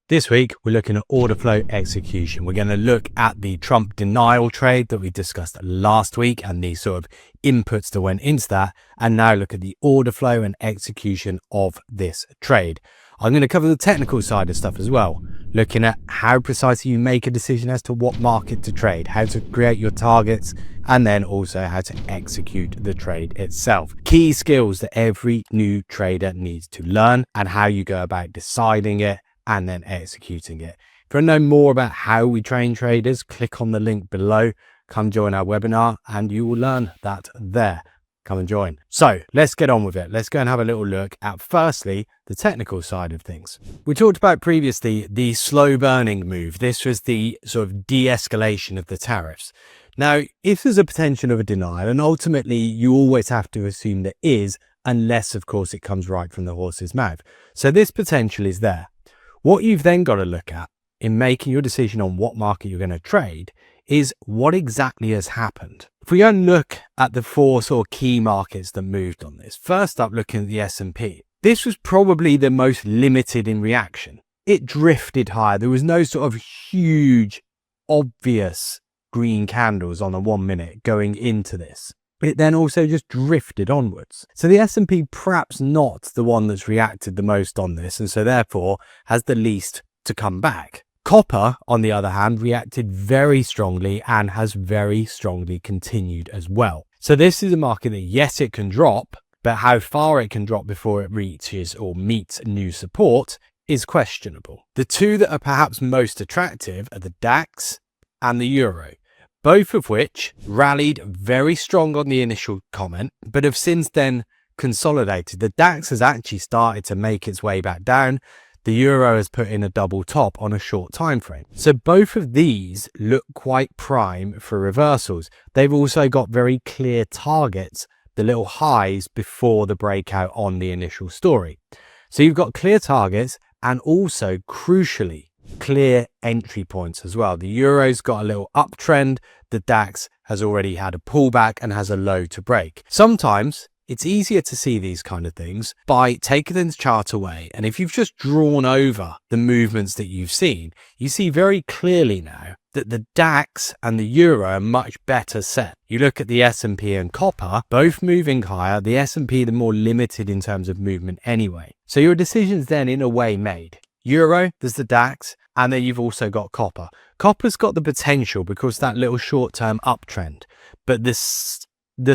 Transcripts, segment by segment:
This week, we're looking at order flow execution. We're going to look at the Trump denial trade that we discussed last week and the sort of inputs that went into that, and now look at the order flow and execution of this trade. I'm going to cover the technical side of stuff as well, looking at how precisely you make a decision as to what market to trade, how to create your targets, and then also how to execute the trade itself. Key skills that every new trader needs to learn and how you go about deciding it and then executing it. If you want to know more about how we train traders, click on the link below, come join our webinar, and you will learn that there. Come and join. So let's get on with it. Let's go and have a little look at, firstly, the technical side of things. We talked about previously the slow burning move. This was the sort of de-escalation of the tariffs. Now, if there's a potential of a denial, and ultimately you always have to assume there is, unless of course it comes right from the horse's mouth. So this potential is there. What you've then got to look at in making your decision on what market you're going to trade is what exactly has happened. If we go and look at the four sort of key markets that moved on this, first up, looking at the S&P, this was probably the most limited in reaction. It drifted higher. There was no sort of huge, obvious green candles on a 1 minute going into this. It then also just drifted onwards. So the S&P perhaps not the one that's reacted the most on this, and so therefore has the least to come back. Copper, on the other hand, reacted very strongly and has very strongly continued as well. So this is a market that, yes, it can drop, but how far it can drop before it reaches or meets new support is questionable. The two that are perhaps most attractive are the DAX and the Euro, both of which rallied very strong on the initial comment, but have since then consolidated. The DAX has actually started to make its way back down. The Euro has put in a double top on a short time frame. So both of these look quite prime for reversals. They've also got very clear targets, the little highs before the breakout on the initial story. So you've got clear targets and also, crucially, clear entry points as well. The Euro's got a little uptrend. The DAX has already had a pullback and has a low to break. Sometimes it's easier to see these kind of things by taking the chart away. And if you've just drawn over the movements that you've seen, you see very clearly now that the DAX and the Euro are much better set. You look at the S&P and copper, both moving higher. The S&P, the more limited in terms of movement anyway. So your decision's then in a way made. Euro, there's the DAX, and then you've also got copper. Copper's got the potential because that little short-term uptrend, but the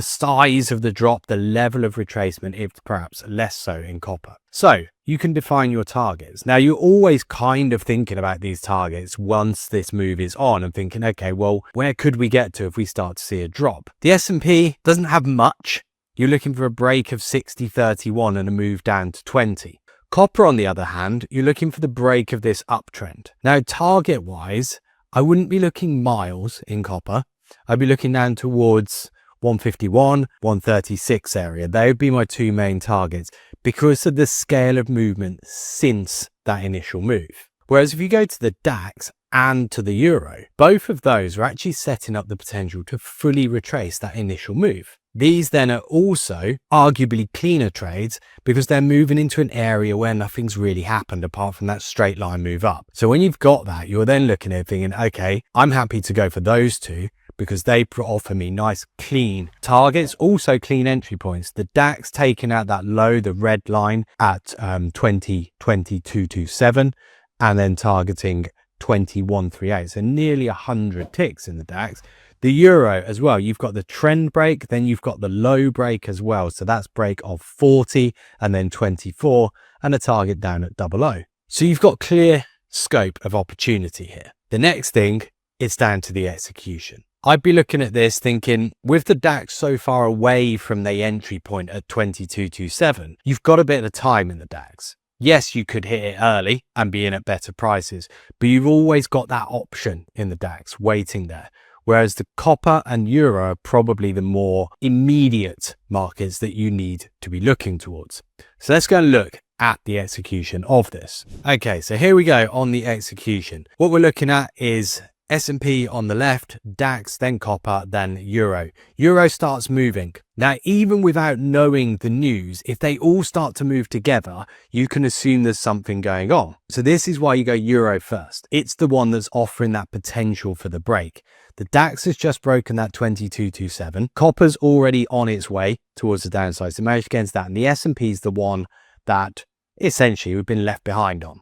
size of the drop, the level of retracement, is perhaps less so in copper. So you can define your targets. Now, you're always kind of thinking about these targets once this move is on and thinking, okay, well, where could we get to if we start to see a drop? The S&P doesn't have much. You're looking for a break of 60.31 and a move down to 20. Copper, on the other hand, you're looking for the break of this uptrend. Now, target-wise, I wouldn't be looking miles in copper. I'd be looking down towards 151, 136 area. They would be my two main targets because of the scale of movement since that initial move. Whereas if you go to the DAX and to the Euro, both of those are actually setting up the potential to fully retrace that initial move. These then are also arguably cleaner trades because they're moving into an area where nothing's really happened apart from that straight line move up. So when you've got that, you're then looking at it thinking, okay, I'm happy to go for those two because they offer me nice clean targets, also clean entry points. The DAX taking out that low, the red line at 20.2227 and then targeting 21.38. So nearly 100 ticks in the DAX. The Euro as well, you've got the trend break, then you've got the low break as well. So that's break of 40 and then 24 and a target down at 00. So you've got clear scope of opportunity here. The next thing, it's down to the execution. I'd be looking at this thinking with the DAX so far away from the entry point at 22.27, you've got a bit of time in the DAX. Yes, you could hit it early and be in at better prices, but you've always got that option in the DAX waiting there. Whereas the copper and Euro are probably the more immediate markets that you need to be looking towards. So let's go and look at the execution of this. Okay, so here we go on the execution. What we're looking at is S&P on the left, DAX, then copper, then euro. Euro starts moving. Now, even without knowing the news, if they all start to move together, you can assume there's something going on. So this is why you go euro first. It's the one that's offering that potential for the break. The DAX has just broken that 2227. Copper's already on its way towards the downside, so managed against that. And the S&P is the one that essentially we've been left behind on.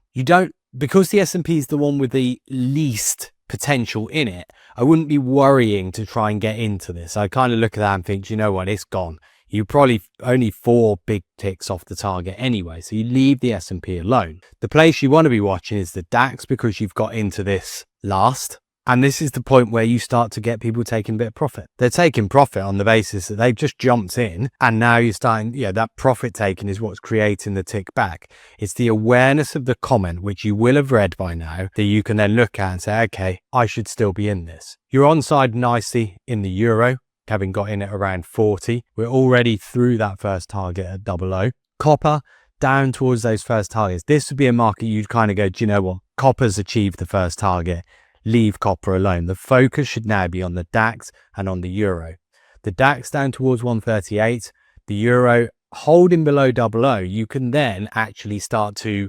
Because the S&P is the one with the least potential in it, I wouldn't be worrying to try and get into this. I kind of look at that and think, you know what, it's gone. You probably only 4 big ticks off the target anyway, so you leave the S&P alone. The place you want to be watching is the DAX, because you've got into this last. And this is the point where you start to get people taking a bit of profit. They're taking profit on the basis that they've just jumped in, and now you're starting, that profit taking is what's creating the tick back. It's the awareness of the comment, which you will have read by now, that you can then look at and say, okay, I should still be in this. You're on side nicely in the euro, having got in at around 40. We're already through that first target at 00. Copper, down towards those first targets. This would be a market you'd kind of go, do you know what? Copper's achieved the first target. Leave copper alone. The focus should now be on the DAX and on the euro. The DAX down towards 138, the euro holding below 00. You can then actually start to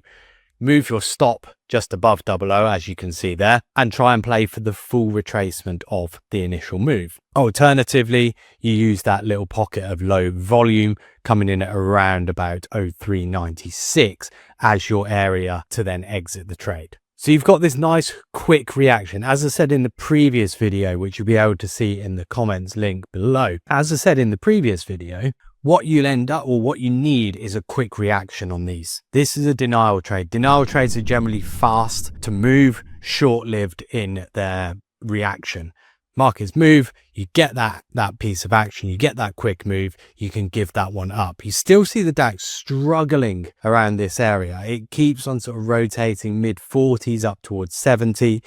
move your stop just above 00, as you can see there, and try and play for the full retracement of the initial move. Alternatively, you use that little pocket of low volume coming in at around about 0396 as your area to then exit the trade. So you've got this nice quick reaction. As I said in the previous video, which you'll be able to see in the comments link below. As I said in the previous video, what you'll end up, or what you need, is a quick reaction on these. This is a denial trade. Denial trades are generally fast to move, short-lived in their reaction. Markets move, you get that piece of action, you get that quick move, you can give that one up. You still see the DAX struggling around this area. It keeps on sort of rotating mid-40s up towards 70.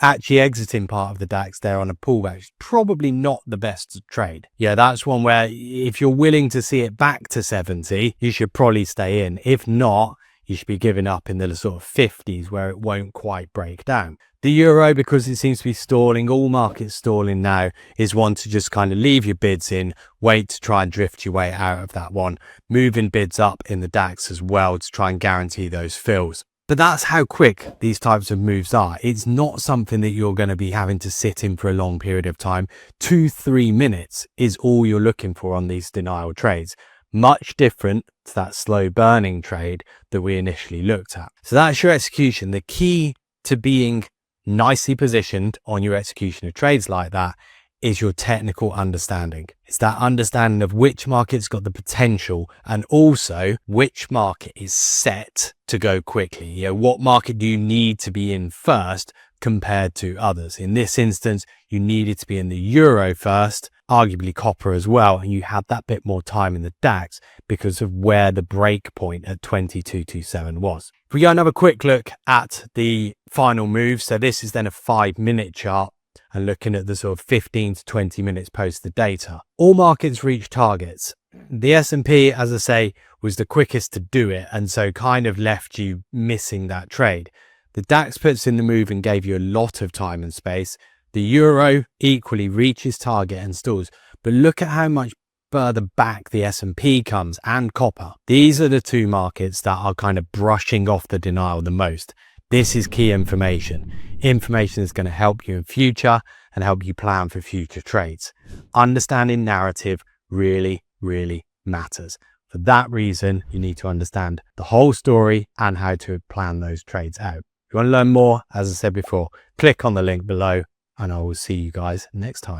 Actually exiting part of the DAX there on a pullback is probably not the best trade. Yeah, that's one where if you're willing to see it back to 70, you should probably stay in. If not, you should be giving up in the sort of 50s where it won't quite break down. The euro, because it seems to be stalling, all markets stalling now, is one to just kind of leave your bids in, wait to try and drift your way out of that one. Moving bids up in the DAX as well to try and guarantee those fills. But that's how quick these types of moves are. It's not something that you're going to be having to sit in for a long period of time. 2-3 minutes is all you're looking for on these denial trades. Much different to that slow burning trade that we initially looked at. So that's your execution. The key to being nicely positioned on your execution of trades like that is your technical understanding. It's that understanding of which market's got the potential and also which market is set to go quickly. What market do you need to be in first compared to others? In this instance, you needed to be in the euro first, arguably copper as well, and you had that bit more time in the DAX because of where the break point at 2227 was. If we go and have a quick look at the final move, so this is then a 5-minute chart and looking at the sort of 15 to 20 minutes post the data. All markets reach targets. The S&P, as I say, was the quickest to do it, and so kind of left you missing that trade. The DAX puts in the move and gave you a lot of time and space. The euro equally reaches target and stalls, but look at how much further back the S&P comes, and copper. These are the two markets that are kind of brushing off the denial the most. This is key information. Information is going to help you in future and help you plan for future trades. Understanding narrative really, really matters. For that reason, you need to understand the whole story and how to plan those trades out. If you want to learn more, as I said before, click on the link below and I will see you guys next time.